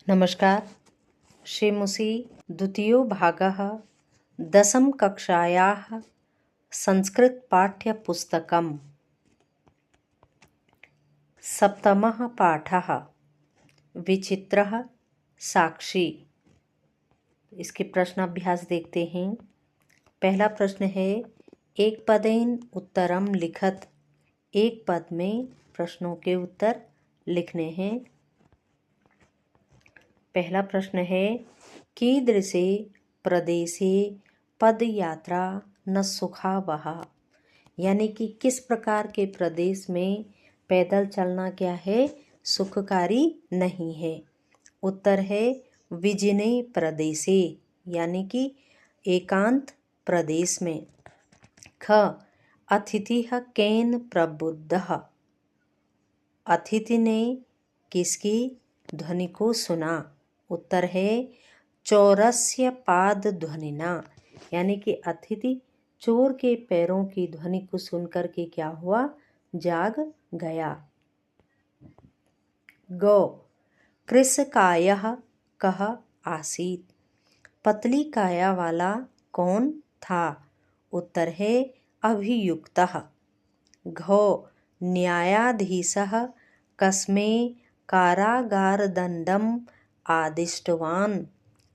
नमस्कार। श्रीमुसी द्वितीयो भागः दशमकक्षायाः संस्कृतपाठ्यपुस्तकम् सप्तमः पाठः विचित्रः साक्षी। इसके प्रश्नाभ्यास देखते हैं। पहला प्रश्न है, एक पदेन उत्तरम लिखत। एक पद में प्रश्नों के उत्तर लिखने हैं। पहला प्रश्न है, कीदृशे प्रदेशे पदयात्रा न सुखावह, यानी कि किस प्रकार के प्रदेश में पैदल चलना क्या है, सुखकारी नहीं है। उत्तर है विजिने प्रदेशे, यानी कि एकांत प्रदेश में। ख, अतिथिः केन प्रबुद्धः, अतिथि ने किसकी ध्वनि को सुना। उत्तर है चोरस्य पाद ध्वनिना, यानी कि अतिथि चोर के पैरों की ध्वनि को सुनकर के क्या हुआ, जाग गया। गौ, कृशकायः कः आसीत्, पतली काया वाला कौन था। उत्तर है अभियुक्तः। घौ, न्यायाधीशः कस्मै कारागारदंडम आदिष्टवान,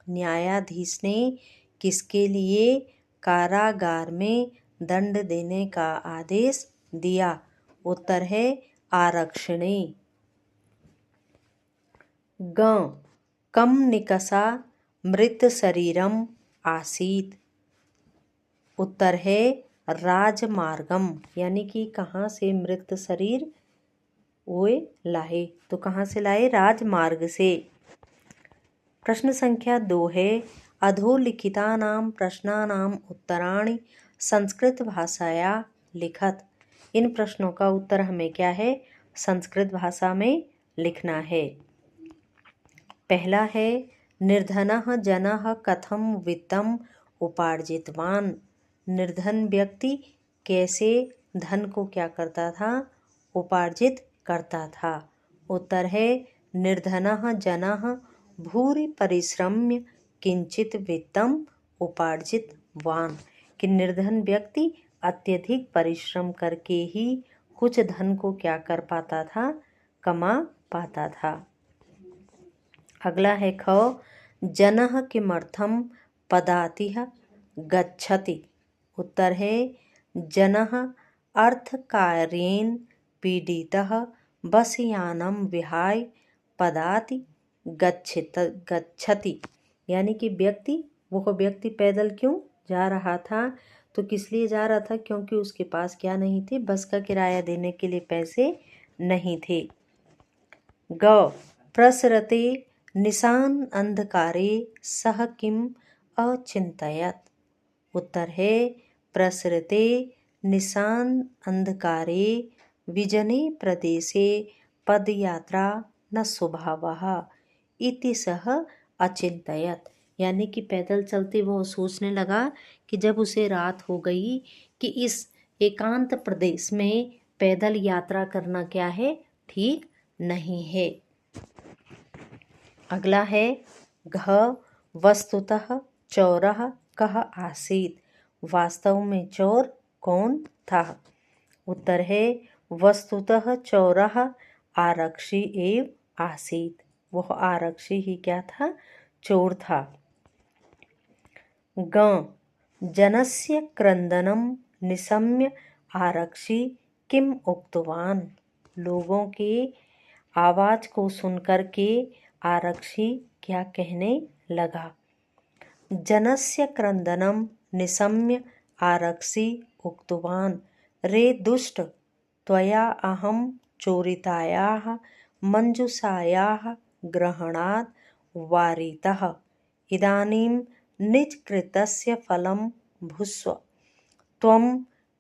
न्यायाधीश ने किसके लिए कारागार में दंड देने का आदेश दिया। उत्तर है आरक्षिणे। ग, कम निकषा मृत शरीरम आसीत्। उत्तर है राजमार्गम, यानी कि कहाँ से मृत शरीर वे लाए, तो कहाँ से लाए, राजमार्ग से। प्रश्न संख्या 2 है, अधोलिखितानां प्रश्नानां उत्तराणि संस्कृत भाषाया लिखत। इन प्रश्नों का उत्तर हमें क्या है, संस्कृत भाषा में लिखना है। पहला है, निर्धनः जनः कथं वित्तम् उपार्जितवान, निर्धन व्यक्ति कैसे धन को क्या करता था, उपार्जित करता था। उत्तर है निर्धनः जनः भूरि परिश्रम्य किंचित वित्तम उपार्जितवान, कि निर्धन व्यक्ति अत्यधिक परिश्रम करके ही कुछ धन को क्या कर पाता था, कमा पाता था। अगला है ख, जनः किमर्थं पदातिः गच्छति। उत्तर है जनः अर्थकार्येण पीडितः बसयानं विहाय पदाति गच्छति, यानी कि वह व्यक्ति पैदल क्यों जा रहा था, तो किस लिए जा रहा था, क्योंकि उसके पास क्या नहीं थे, बस का किराया देने के लिए पैसे नहीं थे। ग, प्रसरते निशान अंधकारे सह किम अचिंतयत। उत्तर है प्रसरते निशान अंधकारे विजने प्रदेशे पदयात्रा न स्वभावः इति सह अचिंतयत, यानी कि पैदल चलते वह सोचने लगा कि जब उसे रात हो गई कि इस एकांत प्रदेश में पैदल यात्रा करना क्या है, ठीक नहीं है। अगला है घ, वस्तुतः चोरः कः आसीत्, वास्तव में चोर कौन था। उत्तर है वस्तुतः चोरः आरक्षी एव आसीत्, वह आरक्षी ही क्या था, चोर था। ग, जनस्य क्रंदनम निशम्य आरक्षी किम उक्तवान, लोगों के आवाज को सुनकर के आरक्षी क्या कहने लगा। जनस्य क्रंदनम निशम्य आरक्षी उक्तवान, रे दुष्ट त्वया अहम चोरितायाः मंजुषायाः ग्रहणात् वारितः, इदानीं निजकृतस्य फलं भुस्व, त्वं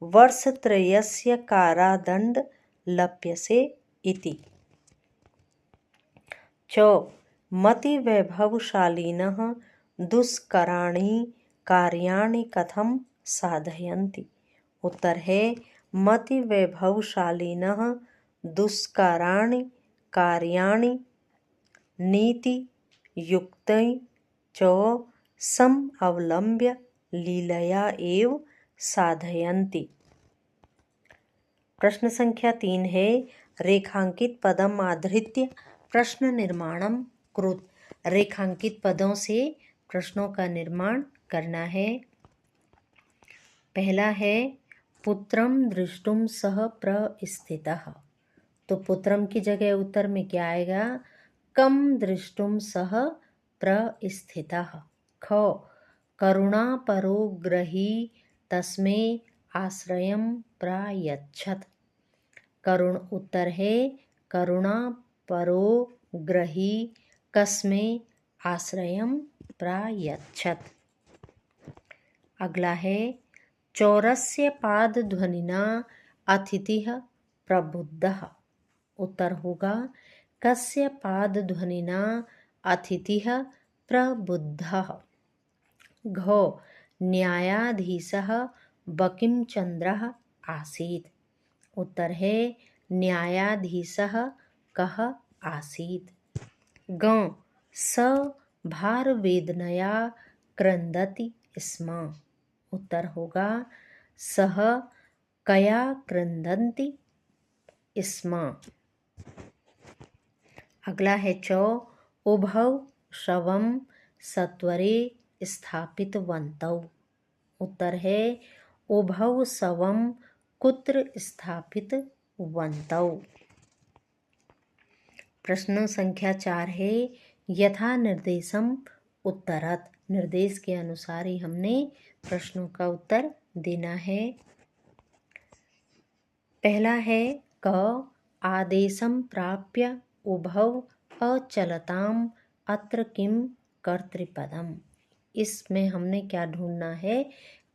वर्षत्रयस्य कारादण्ड लप्यसे इति। च, मतिवैभवशालिनः दुष्कराणि कार्याणि कथं साधयन्ति। उत्तर है मतिवैभवशालिनः दुष्कराणि कार्याणि नीति युक्तै च सम अवलंब्य लीलया एव साधयन्ति। प्रश्न संख्या 3 है रेखांकित पदम आधृत्य प्रश्न निर्माणम कुरुत। रेखांकित पदों से प्रश्नों का निर्माण करना है। पहला है पुत्रम दृष्टुम सह प्रस्थितः। तो पुत्रम की जगह उत्तर में क्या आएगा? कम दृष्टुम सह प्रस्थितः। ख करुणापरो ग्रही तस्मै आश्रयं प्रायच्छत। करुण उत्तर है करुणापरो ग्रही कस्मै आश्रयं प्रायच्छत। अगला है चौरस्य पादध्वनिना अतिथिः प्रबुद्धः। उत्तर होगा कस्य पादध्वनिना अतिथिः प्रबुद्धः। घ न्यायाधीशः बंकिमचन्द्रः आसीत्। उत्तर है न्यायाधीशः कः आसीत्। ग स भारवेदनया क्रन्दति स्म। उत्तर होगा सः कया क्रन्दन्ति स्म। अगला है चौ उभौ शवं सत्वरे स्थापितवन्तौ। उत्तर है उभौ शवं कुत्र स्थापितवन्तौ। प्रश्न संख्या 4 है यथा निर्देशम उत्तरत। निर्देश के अनुसार ही हमने प्रश्नों का उत्तर देना है। पहला है क आदेशम प्राप्य उभौ अचलताम अत्र किम कर्तृपदम। इसमें हमने क्या ढूंढना है?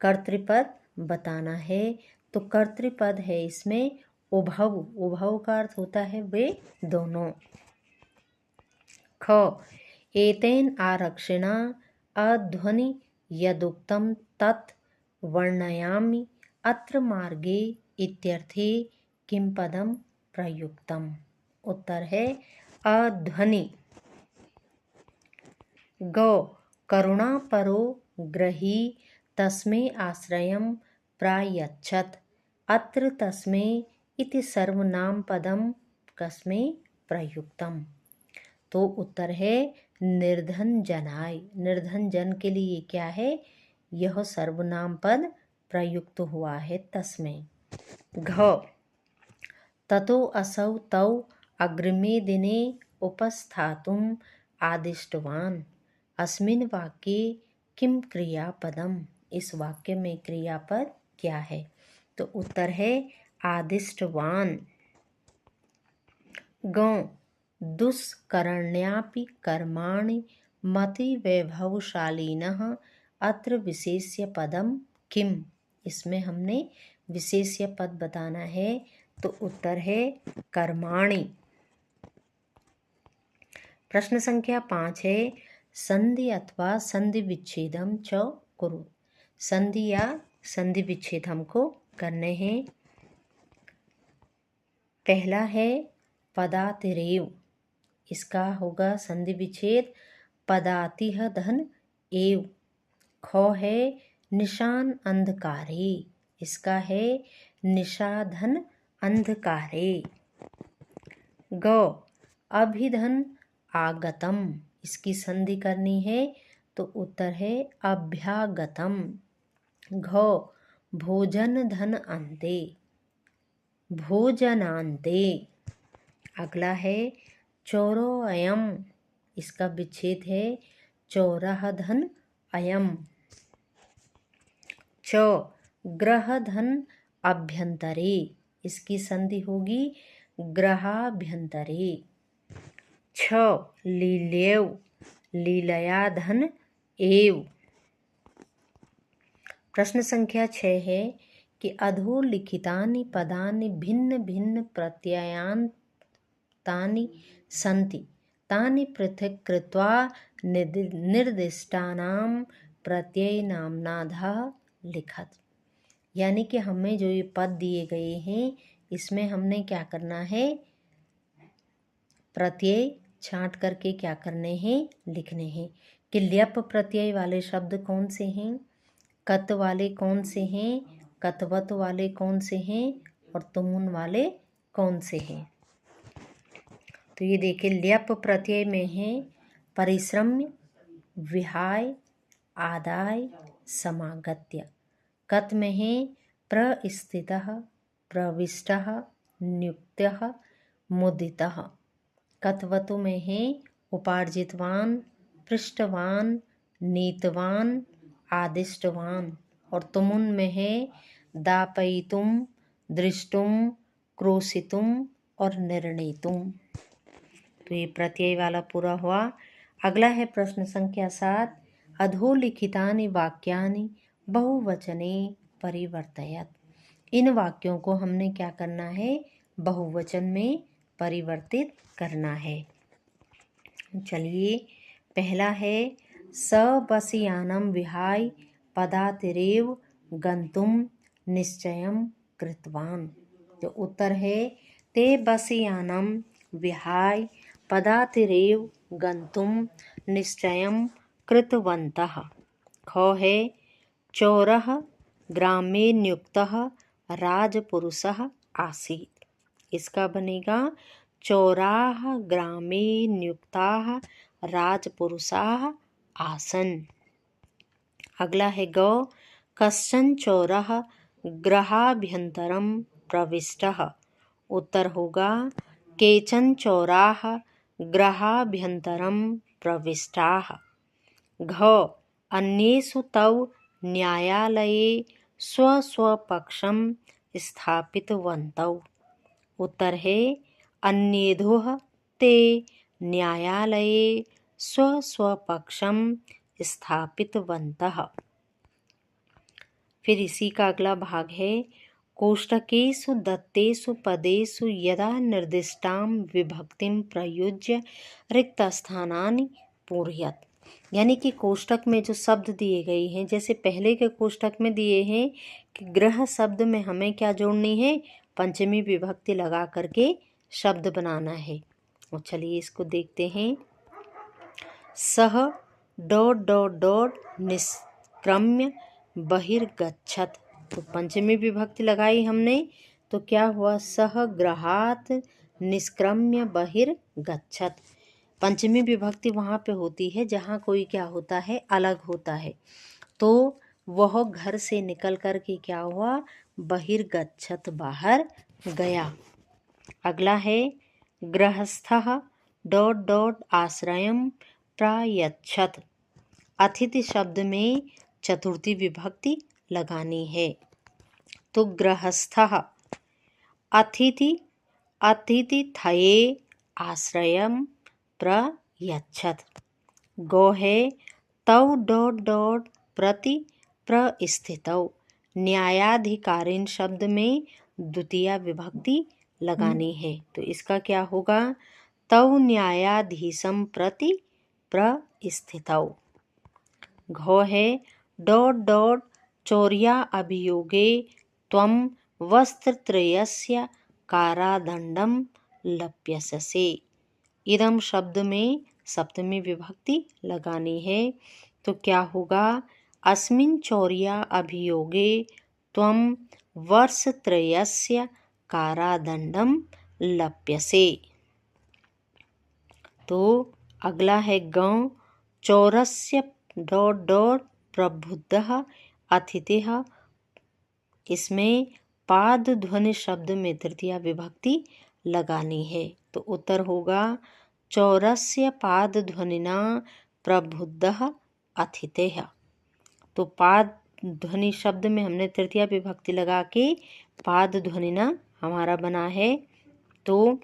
कर्तृपद बताना है। तो कर्तृपद है इसमें उभौ। उभौ का अर्थ होता है वे दोनों। ख एतेन आरक्षिणा अध्वनि यदुक्तं तत् वर्णयामि अत्र मार्गे इत्यर्थे किम पदम प्रयुक्तम। उत्तर है अध्वनि। ग करुणापरो ग्रही तस्मै आश्रयं प्रायच्छत अत्र तस्मै इति सर्वनाम पदम कस्मै प्रयुक्तम। तो उत्तर है निर्धन जनाय। निर्धन जन के लिए क्या है? यह सर्वनाम पद प्रयुक्त हुआ है तस्मै। घ ततो असौ तौ अग्रिमे दिने उपस्थातुम आदिष्टवान्। अस्मिन् वाक्ये किम क्रियापदम। इस वाक्य में क्रियापद क्या है? तो उत्तर है आदिष्टवान्। ग दुष्करण्यापि कर्माणि मतिवैभवशालिनः अत्र विशेष्य पदम किम। इसमें हमने विशेष्य पद बताना है। तो उत्तर है कर्माणि। प्रश्न संख्या 5 है संधि अथवा संधि विच्छेदम च कुरु। संधि या संधि विच्छेद हमको करने हैं। पहला है पदातिरेव। इसका होगा संधि विच्छेद पदातिह धन एव। ख है निशान अंधकारे। इसका है निशाधन अंधकारे। ग अभिधन आगतम। इसकी संधि करनी है। तो उत्तर है अभ्यागतम। घ भोजन धन अन्ते भोजनान्ते। अगला है चौरो अयम। इसका विच्छेद है चौरह धन अयम। च ग्रह धन अभ्यंतरे। इसकी संधि होगी ग्रहाभ्यंतरे। छ लीलेव लीलया धन एव। प्रश्न संख्या 6 है कि अधोलिखितानि पदानि भिन्न भिन्न प्रत्ययान्तानि सन्ति तानि पृथक् कृत्वा निर्दिष्टानां प्रत्ययनाम्नाधः लिखत। यानी कि हमें जो ये पद दिए गए हैं इसमें हमने क्या करना है? प्रत्यय छांट करके क्या करने हैं, लिखने हैं कि ल्यप प्रत्यय वाले शब्द कौन से हैं, कत वाले कौन से हैं, कतवत वाले कौन से हैं और तुमुन वाले कौन से हैं। तो ये देखिए ल्यप प्रत्यय में है परिश्रम्य, विहाय, आदाय, समागत्य। कत में है प्रस्थितः, प्रविष्टः, नियुक्तः, मुदितः। कतवतु में है उपार्जितवान, पृष्ठवान, नीतवान, आदिष्टवान। और तुमुन में है दापयितुम, दृष्टुम, क्रोशितुम और निर्णयितुम। तो ये प्रत्यय वाला पूरा हुआ। अगला है प्रश्न संख्या 7। अधोलिखितानि वाक्यानि बहुवचने परिवर्तयत। इन वाक्यों को हमने क्या करना है, बहुवचन में परिवर्तित करना है। चलिए पहला है स बसयानम विहाय पदातिरेव गंतुम निश्चयम कृतवान। तो उत्तर है ते बसयानम विहाय पदातिरेव गंतुम निश्चयम कृतवन्तः। ख है चोरः ग्रामे नियुक्तः राजपुरुषः आसीत्। इसका बनेगा चोराः ग्रामे नियुक्ताः राजपुरुषाः आसन्। अगला है गौ कश्चन चोरः गृहाभ्यन्तरं प्रविष्टः। उत्तर होगा केचन चोराः गृहाभ्यन्तरं प्रविष्टाः। घ अन्येषु तौ न्यायालये स्वस्वपक्षं स्थापितवन्तौ। उत्तर है अन्येधुः ते न्यायालये स्वस्वपक्षं स्थापितवन्तः। फिर इसी का अगला भाग है कोष्ठकेषु दत्तेषु पदेषु यदा निर्दिष्टां विभक्तिं प्रयुज्य रिक्तस्थानानि पूरयत। यानी कि कोष्ठक में जो शब्द दिए गए हैं, जैसे पहले के कोष्ठक में दिए हैं कि ग्रह शब्द में हमें क्या जोड़नी है, पंचमी विभक्ति लगा करके शब्द बनाना है। और चलिए इसको देखते हैं। सह डॉट डॉट डॉट निष्क्रम्य बहिर्गच्छत। तो पंचमी विभक्ति लगाई हमने, तो क्या हुआ, सह गृहात निष्क्रम्य बहिर्गच्छत। पंचमी विभक्ति वहाँ पे होती है जहाँ कोई क्या होता है, अलग होता है। तो वह घर से निकल कर के क्या हुआ, बहिर्गच्छत, बाहर गया। अगला है गृहस्थः डॉट डॉट आश्रयं प्रायच्छत। अतिथि शब्द में चतुर्थी विभक्ति लगानी है। तो गृहस्थः अतिथि अतिथिथये आश्रयं प्रयच्छत। गो है तौ डॉट डॉट प्रति प्रस्थितौ। न्यायाधिकारिण शब्द में द्वितीय विभक्ति लगानी है। तो इसका क्या होगा, तौ न्यायाधीशं प्रति प्रस्थितौ। घो है डॉट डॉट चौर्या अभियोगे त्वं वस्त्रत्रयस्य कारादंडं लप्स्यसे। इदम शब्द में सप्तमी विभक्ति लगानी है। तो क्या होगा, अस्मिन् चौर्या अभियोगे त्वं वर्षत्रयस्य कारादंडं लप्स्यसे। तो अगला है गौ चौरस्य डॉट डॉट प्रबुद्धः अतिथिः। इसमें पाद ध्वनि शब्द में तृतीया विभक्ति लगानी है। तो उत्तर होगा चौरस्य पाद ध्वनिना प्रबुद्धः अतिथिः। तो पाद ध्वनि शब्द में हमने तृतीया विभक्ति लगा के पाद ध्वनिना हमारा बना है। तो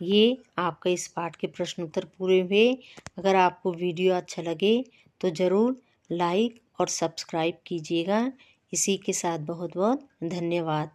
ये आपका इस पाठ के प्रश्न उत्तर पूरे हुए। अगर आपको वीडियो अच्छा लगे तो ज़रूर लाइक और सब्सक्राइब कीजिएगा। इसी के साथ बहुत बहुत धन्यवाद।